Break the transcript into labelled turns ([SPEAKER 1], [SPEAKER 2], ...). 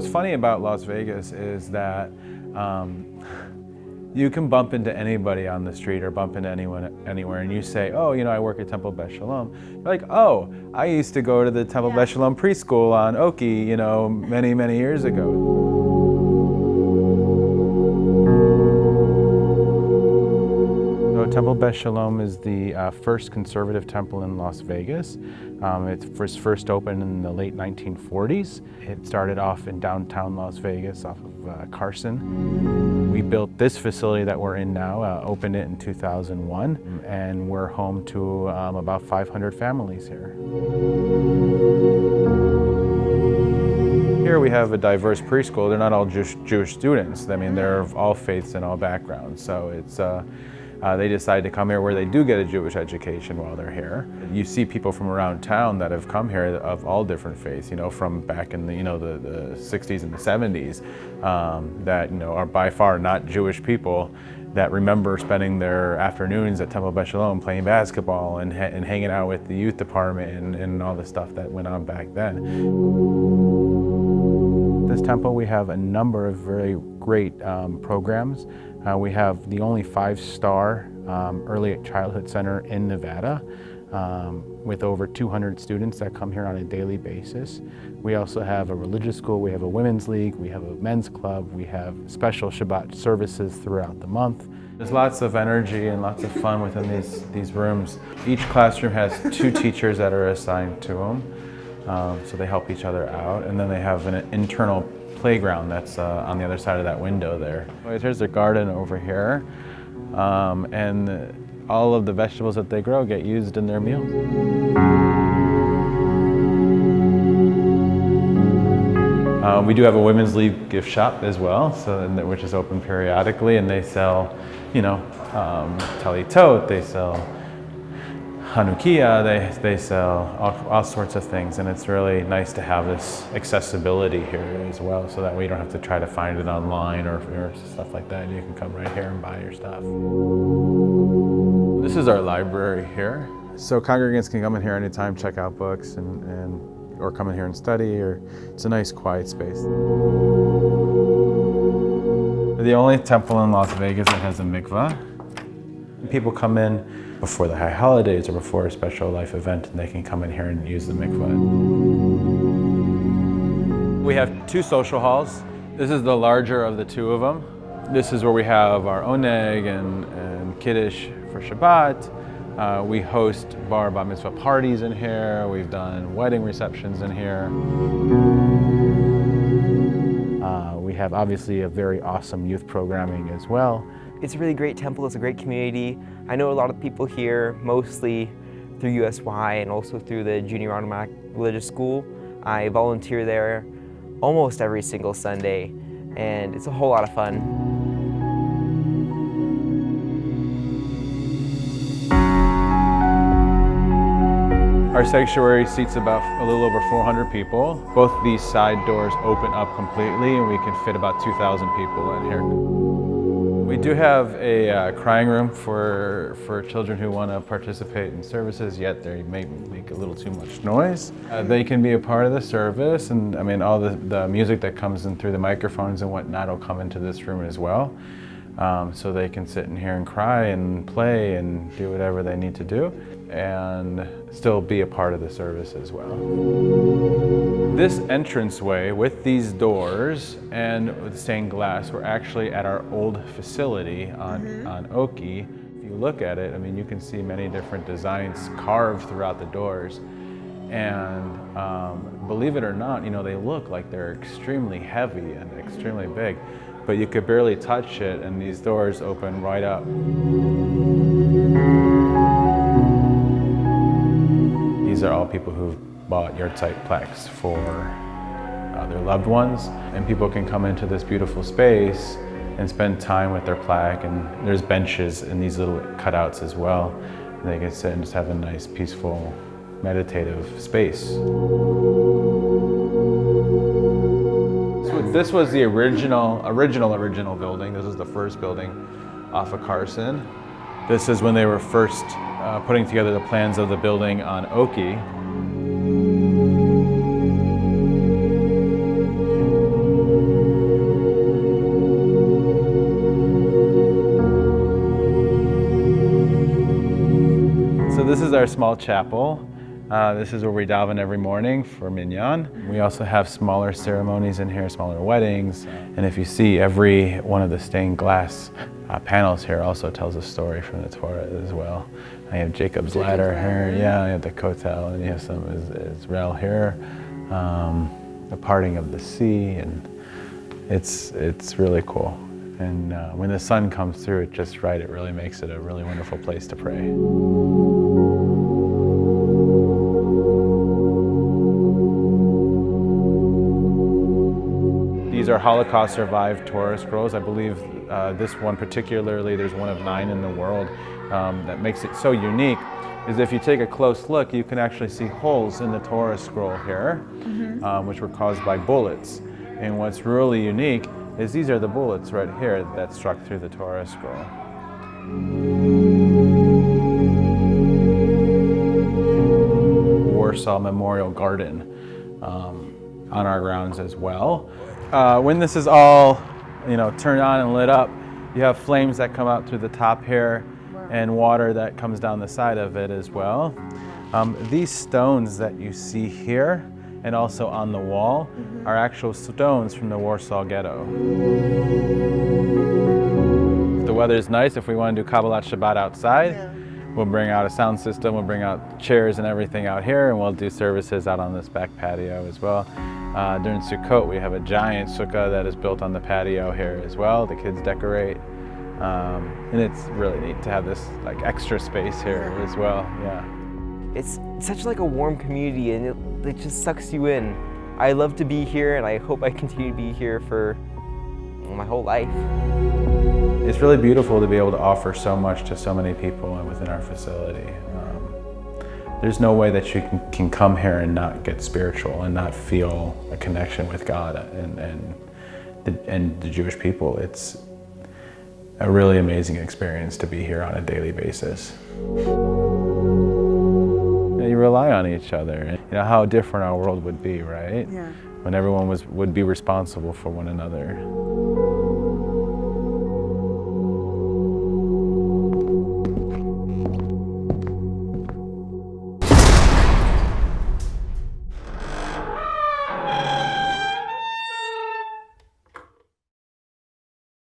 [SPEAKER 1] What's funny about Las Vegas is that you can bump into anybody on the street or bump into anyone anywhere and you say, oh, I work at Temple Beth Shalom. You're like, oh, I used to go to the Temple Beth Shalom preschool on Oki, many, many years ago. Temple Beth Shalom is the first conservative temple in Las Vegas. It was first opened in the late 1940s. It started off in downtown Las Vegas off of Carson. We built this facility that we're in now, opened it in 2001, and we're home to about 500 families here. Here we have a diverse preschool. They're not all Jewish students. I mean, they're of all faiths and all backgrounds. So it's they decide to come here where they do get a Jewish education while they're here. You see people from around town that have come here of all different faiths, from back in the, the 60s and the 70s, that, are by far not Jewish people that remember spending their afternoons at Temple Beth Shalom playing basketball and hanging out with the youth department and all the stuff that went on back then. This temple, we have a number of very great programs. We have the only 5-star early childhood center in Nevada with over 200 students that come here on a daily basis. We also have a religious school, we have a women's league, we have a men's club, we have special Shabbat services throughout the month. There's lots of energy and lots of fun within these rooms. Each classroom has 2 teachers that are assigned to them, so they help each other out, and then they have an internal playground that's on the other side of that window there. Here's their garden over here, and all of the vegetables that they grow get used in their meals. We do have a women's league gift shop as well, which is open periodically, and they sell, tali tot, they sell Hanukkah, they sell all sorts of things, and it's really nice to have this accessibility here as well, so that way you don't have to try to find it online or stuff like that. You can come right here and buy your stuff. This is our library here. So congregants can come in here anytime, check out books, or come in here and study, or it's a nice quiet space. We're the only temple in Las Vegas that has a mikvah. People come in before the high holidays or before a special life event, and they can come in here and use the mikvah. We have 2 social halls. This is the larger of the 2 of them. This is where we have our oneg and kiddush for Shabbat. We host bar bat mitzvah parties in here. We've done wedding receptions in here. We have obviously a very awesome youth programming as well.
[SPEAKER 2] It's a really great temple, it's a great community. I know a lot of people here, mostly through USY and also through the Junior Automatic Religious School. I volunteer there almost every single Sunday, and it's a whole lot of fun.
[SPEAKER 1] Our sanctuary seats about a little over 400 people. Both these side doors open up completely, and we can fit about 2,000 people in here. We do have a crying room for children who want to participate in services, yet they may make a little too much noise. They can be a part of the service, and I mean all the music that comes in through the microphones and whatnot will come into this room as well. So they can sit in here and cry and play and do whatever they need to do and still be a part of the service as well. This entranceway with these doors and with stained glass, we're actually at our old facility on Oki. If you look at it, I mean, you can see many different designs carved throughout the doors. And believe it or not, they look like they're extremely heavy and extremely big, but you could barely touch it, and these doors open right up. These are all people who've bought yahrzeit plaques for their loved ones, and people can come into this beautiful space and spend time with their plaque, and there's benches in these little cutouts as well. And they can sit and just have a nice, peaceful, meditative space. So this was the original building. This is the first building off of Carson. This is when they were first putting together the plans of the building on Oki. our small chapel. This is where we daven every morning for Minyan. We also have smaller ceremonies in here, smaller weddings. And if you see, every one of the stained glass panels here also tells a story from the Torah as well. I have Jacob's ladder here, yeah, I have the kotel, and you have some Israel here, the parting of the sea, and it's really cool. And when the sun comes through it just right, it really makes it a really wonderful place to pray. These are Holocaust survived Torah scrolls. I believe this one particularly, there's one of 9 in the world. That makes it so unique is if you take a close look, you can actually see holes in the Torah scroll here, which were caused by bullets. And what's really unique is these are the bullets right here that struck through the Torah scroll. Warsaw Memorial Garden on our grounds as well. When this is all, turned on and lit up, you have flames that come out through the top here and water that comes down the side of it as well. These stones that you see here and also on the wall are actual stones from the Warsaw Ghetto. If the weather is nice, if we want to do Kabbalat Shabbat outside, we'll bring out a sound system, we'll bring out chairs and everything out here, and we'll do services out on this back patio as well. During Sukkot, we have a giant sukkah that is built on the patio here as well. The kids decorate. And it's really neat to have this extra space here as well, yeah.
[SPEAKER 2] It's such a warm community, and it just sucks you in. I love to be here, and I hope I continue to be here for my whole life.
[SPEAKER 1] It's really beautiful to be able to offer so much to so many people within our facility. There's no way that you can come here and not get spiritual and not feel a connection with God and the Jewish people. It's a really amazing experience to be here on a daily basis. You rely on each other. How different our world would be, right?
[SPEAKER 3] Yeah.
[SPEAKER 1] When everyone would be responsible for one another.